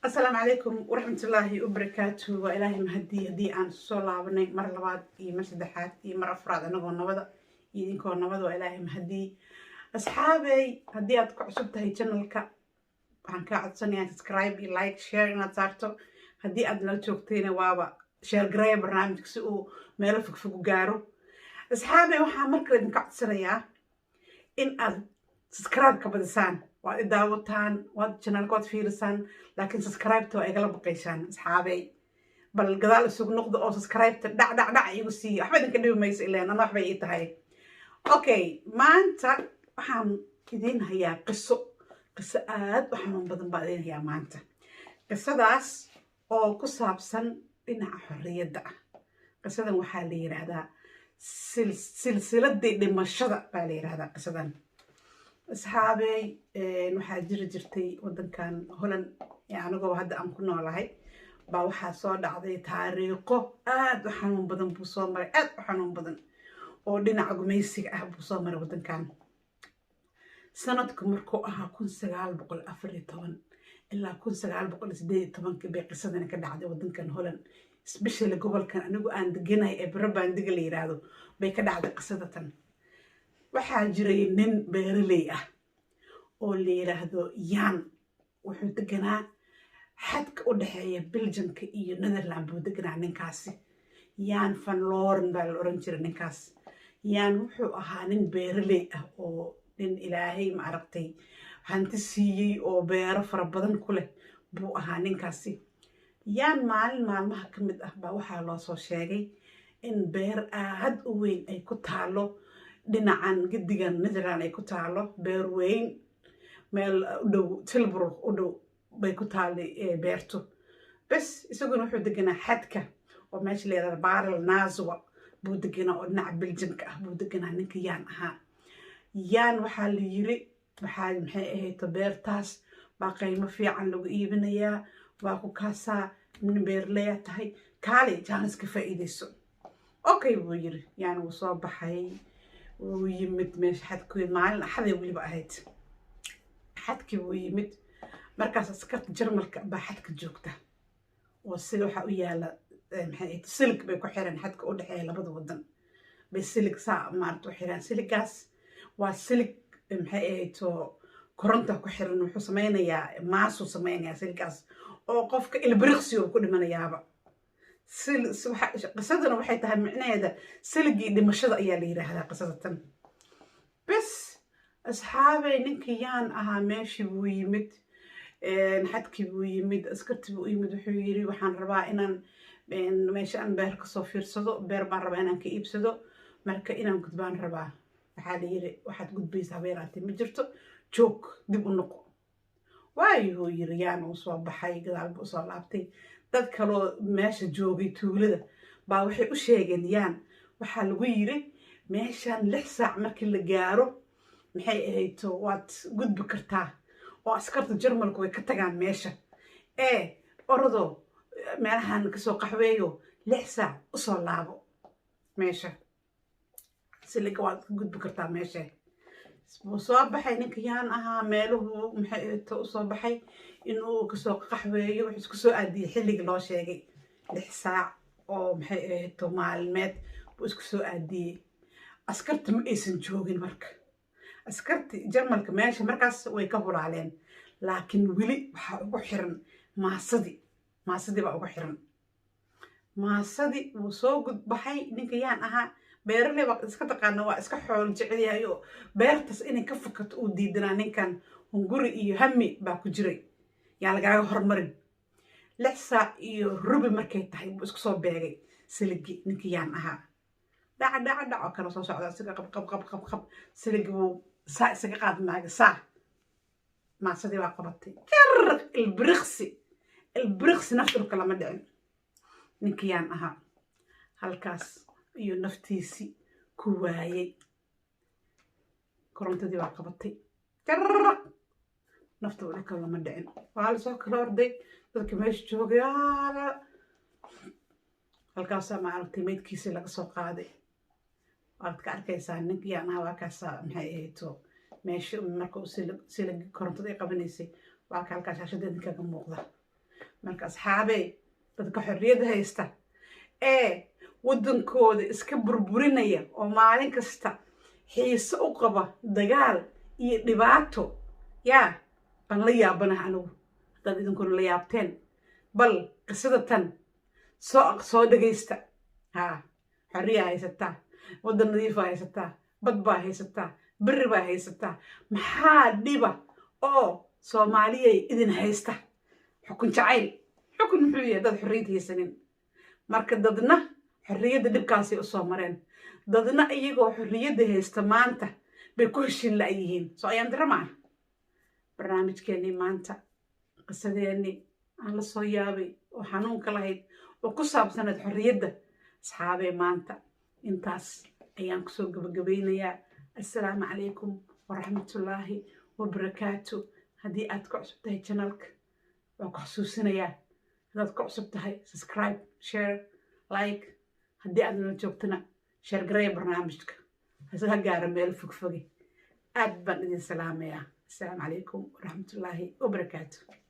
السلام عليكم ورحمة الله وبركاته وإلهي مهدي هدي عن صلاة بني مر لبعض مر سدحات مر أفراد أنا قلنا نبض يدينكم نبض وإلهي مهدي أصحابي هدي أتقع عصبتها يتشنلك عن كعد صنيع سبسكرايب لايك شير إن صارتو هدي أدنى تشوفتين وابا شير قراية برنامج سوء ميلفك فوق جارو أصحابي وحامر كريم كعد صنيع إن أد سبسكرايب كبدسان waad daawataan waad channelkood fiirisaan laakiin subscribe-ta waa igala baqaysaan asxaabay bal gadaal isugu noqdo oo subscribe-ta dhac igu siiyo waxba idinka dhibi mayso ileen ana waxbay ii tahay okay maanta waxaan idiin hayaa qiso aad u xanuun badan baan idiin hayaa maanta qisadaas oo ku saabsan dhinaca xorriyadda ah qisadan waxaa la yidhaahdaa silsiladii dhimashada baa la yidhaahdaa qisadan asxaabey waxaa jiri jirtay waddankan Holland anigoo hadda aan ku noolahay baa waxaa soo dhacday taariikho aad u xanuun badan buu soo maray aad u xanuun badan oo dhinaca gumaysiga ah buu soo maray waddankan sanadku markuu ahaa 1914 ilaa 1918 bay qisadani ka dhacday waddankan Holland especially gobolkan anigu aan deganahay ee Brabant la yiraahdo bay ka dhacday qisadatan waxaa jiray nin beeraley ah oo la yiraahdo Jan wuxuu deganaa xadka u dhaxeeya Belgiumka iyo Netherlands buu deganaa ninkaasi Jan van Loren baa la oran jiray ninkaas Jan wuxuu ahaa nin beeraley ah oo nin Ilaahay ma aragtay hanti siiyay oo beero fara badan ku leh buu ahaa ninkaasi Jan maalmaha ka mid ah baa waxaa loo soo sheegay in beer aad u weyn ay ku taalo dhinacan gedigan Netherlands ay ku taalo beer weyn meel u dhow Tilburg u dhow bay ku taali beertu bas isaguna wuxuu deganaa xadka oo meesha la yiraahdo Barel Nazwa buu deganaa oo dhinaca Belgiumka ah buu deganaa ninka Jan ahaa Jan waxaa la yiri maxay ahayd beertaas baa qiimo fiican lagu iibinayaa waa ku kaasaa nin beerley tahay kaali jaanis ka faa'iideyso okay buu yiri Jan wuu soo baxay ويمد مش حدكوي معلنا حدا waliba ahayd xadkii wuu yimid markaas askarta Jarmalka baa xadka joogta oo sida waxa u yaala maxay silig bay ku xiran xadka u dhaxeeya labada wadan bay silig saa maarto u xiran siligaas waa silig maxay ahayd koronta ku xiran wuxuu sameynayaa maasu sameynayaa siligaas oo qofka ilbiriqsi uu ku dhimanayaaba qisadana waxay tahay micnaheeda siligii dhimashada ayaa la yiraahdaa qisadatan bas asxaabay ninkii Jan ahaa meeshii buu yimid xadkii buu yimid askartii buu yimid wuxuu yiri waxaan rabaa inaan meesha aan beer ka soo fiirsado beer baan rabaa inaan ka iibsado marka inaan gudbaan rabaa waxaa la yiri waxaad gudbaysaa beeraatay ma jirto joog dib u noqo waayuu yiri Jan uu soo baxay gadaal buu soo laabtay dad kaloo meesha joogay tuulada baa waxay u sheegeen Jan waxaa lagu yiri meeshan 6 saac markii la gaaro maxay ahayd waad gudbi kartaa oo askarta Jarmalku way ka tagaan meesha orado meelahan ka soo qaxweeyo 6 saac u soo laabo meesha siliga waad gudbi kartaa meesha buu soo baxay ninka Jan ahaa meeluhu maxay ahayd u soo baxay inuu ka soo qaxweeyo wuxuu isku soo aadiyay xilliga loo sheegay 6 saac oo maxay ahayd maalmeed buu isku soo aadiyay askarta ma aysan joogin marka askarti Jarmalka meesha markaas way ka hulaaleen laakiin wili waxa ugu xiran maasadii baa ugu xiran maasadii wuu soo gudbaxay ninka Jan ahaa beeraley waa iska taqaana waa iska xoolo jecel yahay oo beertas inay ka fakato uu diidanaa ninkan hunguri iyo hami baa ku jiray yaa lagaaga hormarin 6 saac iyo rubi markay tahay buu isku soo beegay siligi ninka Jan ahaa dhac oo kala soo socda isaga qab siligi wuu saa isaga qaadnaaga saa maasadii baa qabatay ilbiriqsi naftu lama dhicin ninka Jan ahaa halkaas iyo naftiisi ku waayay korontadii baa qabatay naftu lama dhicin waa la soo kala orday dadka meesha joogay halkaas ma aragtay meedkiisa laga soo qaaday waad ka arkaysaa ninkii Jan ahaa waa kaas maxay ahayd meesha marka uu silig korontada ay qabanaysay waa ka halkaas shaashadeeda kaga muuqda marka asxaabey dadka xorriyadda haysta ee waddankooda iska burburinaya oo maalin kasta xiise u qaba dagaal iyo dhibaato yaa baan la yaabanaha anigu haddaad idinkuna la yaabteen bal qisada tan soo dhegaysta haa xorriyaa haysataa waddan nadiifaa haysataa bad baa haysataa berri baa haysataa maxaa dhiba oo soomaaliyay idin haysta xukun jacayl xukun muxuu yahay dad xorriyad haysanin marka dadna xorriyadda dhibkaasay u soo mareen dadna iyagoo xorriyadda haysta maanta bay ku heshin la'yihiin soo ayaan dara maaha barnaamijkeennii maanta qisadeennii aan la soo yaabay oo xanuunka lahayd oo ku saabsanayd xorriyadda asxaabee maanta intaas ayaan kusoo gabagabaynayaa assalaamu calaykum waraxmatullaahi wabarakaatu haddii aad ku cusub tahay channelka waa ku xasuusinayaa haddaad ku cusub tahay subscribe share like haddii aad nala joogtana share gareeya barnaamijka ha gaara meel fogfoge aad baan idin salaamayaa assalaamu calaykum waraxmatullaahi wabarakaatu